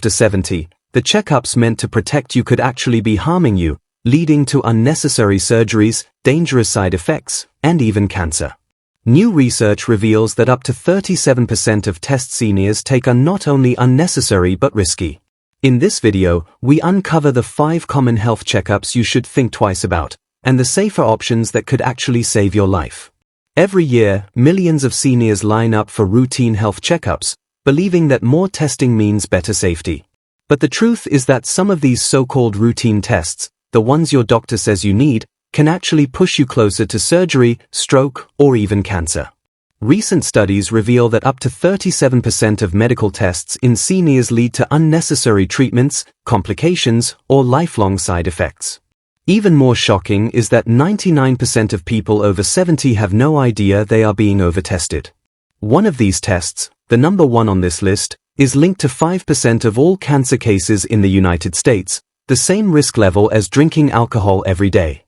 After 70, the checkups meant to protect you could actually be harming you, leading to unnecessary surgeries, dangerous side effects, and even cancer. New research reveals that up to 37% of tests seniors take are not only unnecessary but risky. In this video, we uncover the 5 common health checkups you should think twice about, and the safer options that could actually save your life. Every year, millions of seniors line up for routine health checkups, believing that more testing means better safety. But the truth is that some of these so-called routine tests, the ones your doctor says you need, can actually push you closer to surgery, stroke, or even cancer. Recent studies reveal that up to 37% of medical tests in seniors lead to unnecessary treatments, complications, or lifelong side effects. Even more shocking is that 99% of people over 70 have no idea they are being overtested. One of these tests, the number one on this list, is linked to 5% of all cancer cases in the United States, the same risk level as drinking alcohol every day.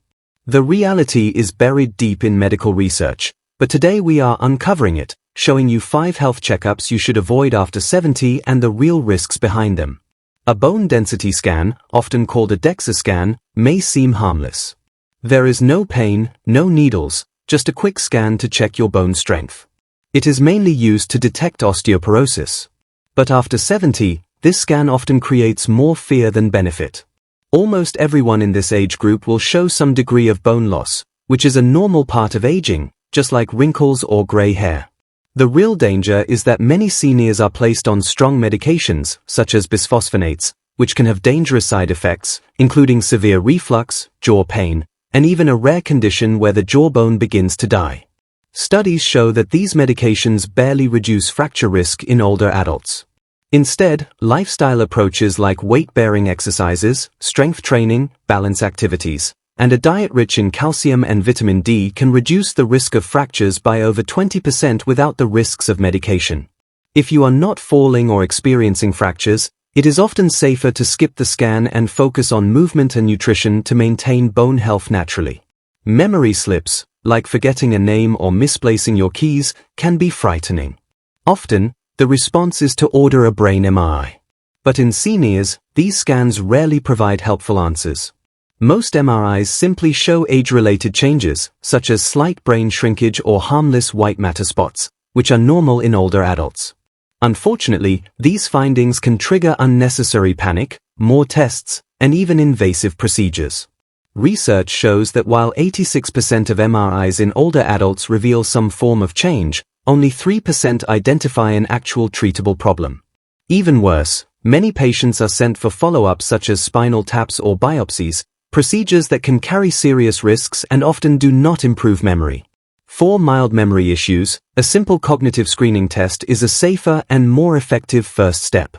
The reality is buried deep in medical research, but today we are uncovering it, showing you 5 health checkups you should avoid after 70 and the real risks behind them. A bone density scan, often called a DEXA scan, may seem harmless. There is no pain, no needles, just a quick scan to check your bone strength. It is mainly used to detect osteoporosis. But after 70, this scan often creates more fear than benefit. Almost everyone in this age group will show some degree of bone loss, which is a normal part of aging, just like wrinkles or gray hair. The real danger is that many seniors are placed on strong medications, such as bisphosphonates, which can have dangerous side effects, including severe reflux, jaw pain, and even a rare condition where the jawbone begins to die. Studies show that these medications barely reduce fracture risk in older adults. Instead, lifestyle approaches like weight-bearing exercises, strength training, balance activities, and a diet rich in calcium and vitamin D can reduce the risk of fractures by over 20% without the risks of medication. If you are not falling or experiencing fractures, it is often safer to skip the scan and focus on movement and nutrition to maintain bone health naturally. Memory slips, like forgetting a name or misplacing your keys, can be frightening. Often, the response is to order a brain MRI. But in seniors, these scans rarely provide helpful answers. Most MRIs simply show age-related changes, such as slight brain shrinkage or harmless white matter spots, which are normal in older adults. Unfortunately, these findings can trigger unnecessary panic, more tests, and even invasive procedures. Research shows that while 86% of MRIs in older adults reveal some form of change, only 3% identify an actual treatable problem. Even worse, many patients are sent for follow-ups such as spinal taps or biopsies, procedures that can carry serious risks and often do not improve memory. For mild memory issues, a simple cognitive screening test is a safer and more effective first step.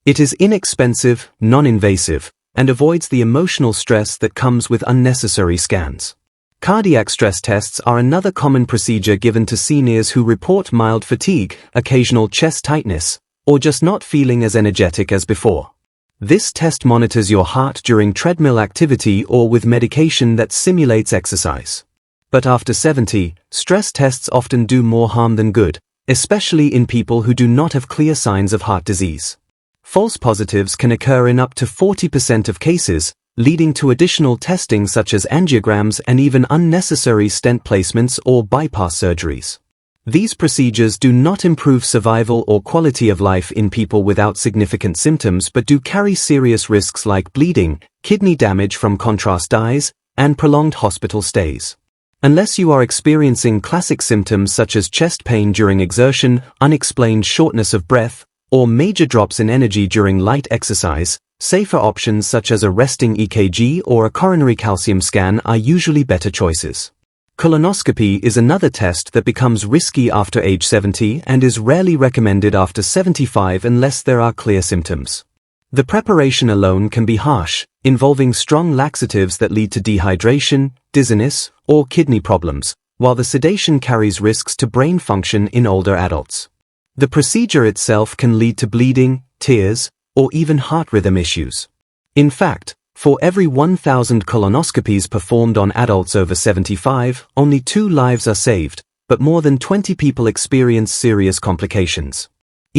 It is inexpensive, non-invasive, and avoids the emotional stress that comes with unnecessary scans. Cardiac stress tests are another common procedure given to seniors who report mild fatigue, occasional chest tightness, or just not feeling as energetic as before. This test monitors your heart during treadmill activity or with medication that simulates exercise. But after 70, stress tests often do more harm than good, especially in people who do not have clear signs of heart disease. False positives can occur in up to 40% of cases, leading to additional testing such as angiograms and even unnecessary stent placements or bypass surgeries. These procedures do not improve survival or quality of life in people without significant symptoms but do carry serious risks like bleeding, kidney damage from contrast dyes, and prolonged hospital stays. Unless you are experiencing classic symptoms such as chest pain during exertion, unexplained shortness of breath, or major drops in energy during light exercise, safer options such as a resting EKG or a coronary calcium scan are usually better choices. Colonoscopy is another test that becomes risky after age 70 and is rarely recommended after 75 unless there are clear symptoms. The preparation alone can be harsh, involving strong laxatives that lead to dehydration, dizziness, or kidney problems, while the sedation carries risks to brain function in older adults. The procedure itself can lead to bleeding, tears, or even heart rhythm issues. In fact, for every 1,000 colonoscopies performed on adults over 75, only 2 lives are saved, but more than 20 people experience serious complications.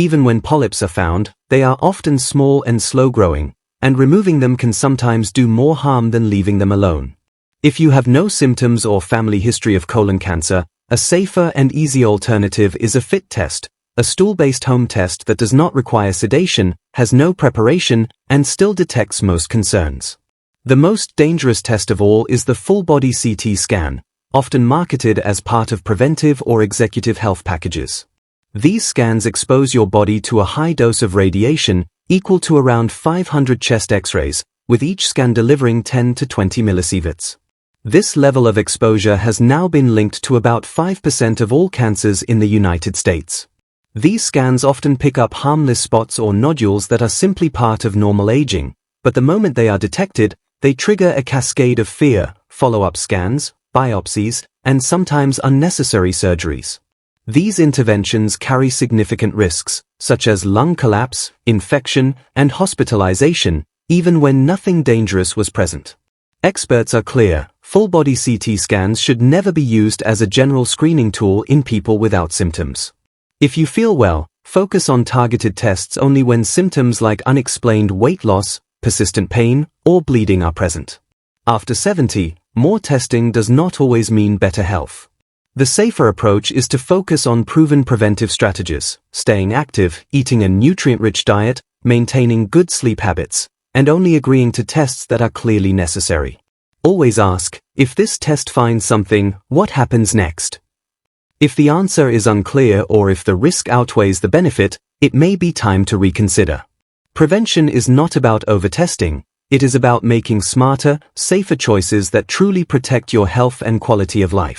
Even when polyps are found, they are often small and slow-growing, and removing them can sometimes do more harm than leaving them alone. If you have no symptoms or family history of colon cancer, a safer and easy alternative is a FIT test, a stool-based home test that does not require sedation, has no preparation, and still detects most concerns. The most dangerous test of all is the full-body CT scan, often marketed as part of preventive or executive health packages. These scans expose your body to a high dose of radiation equal to around 500 chest X-rays, with each scan delivering 10 to 20 millisieverts. This level of exposure has now been linked to about 5% of all cancers in the United States. These scans often pick up harmless spots or nodules that are simply part of normal aging, but the moment they are detected, they trigger a cascade of fear, follow-up scans, biopsies, and sometimes unnecessary surgeries. These interventions carry significant risks, such as lung collapse, infection, and hospitalization, even when nothing dangerous was present. Experts are clear, full-body CT scans should never be used as a general screening tool in people without symptoms. If you feel well, focus on targeted tests only when symptoms like unexplained weight loss, persistent pain, or bleeding are present. After 70, more testing does not always mean better health. The safer approach is to focus on proven preventive strategies, staying active, eating a nutrient-rich diet, maintaining good sleep habits, and only agreeing to tests that are clearly necessary. Always ask, if this test finds something, what happens next? If the answer is unclear or if the risk outweighs the benefit, it may be time to reconsider. Prevention is not about over-testing, it is about making smarter, safer choices that truly protect your health and quality of life.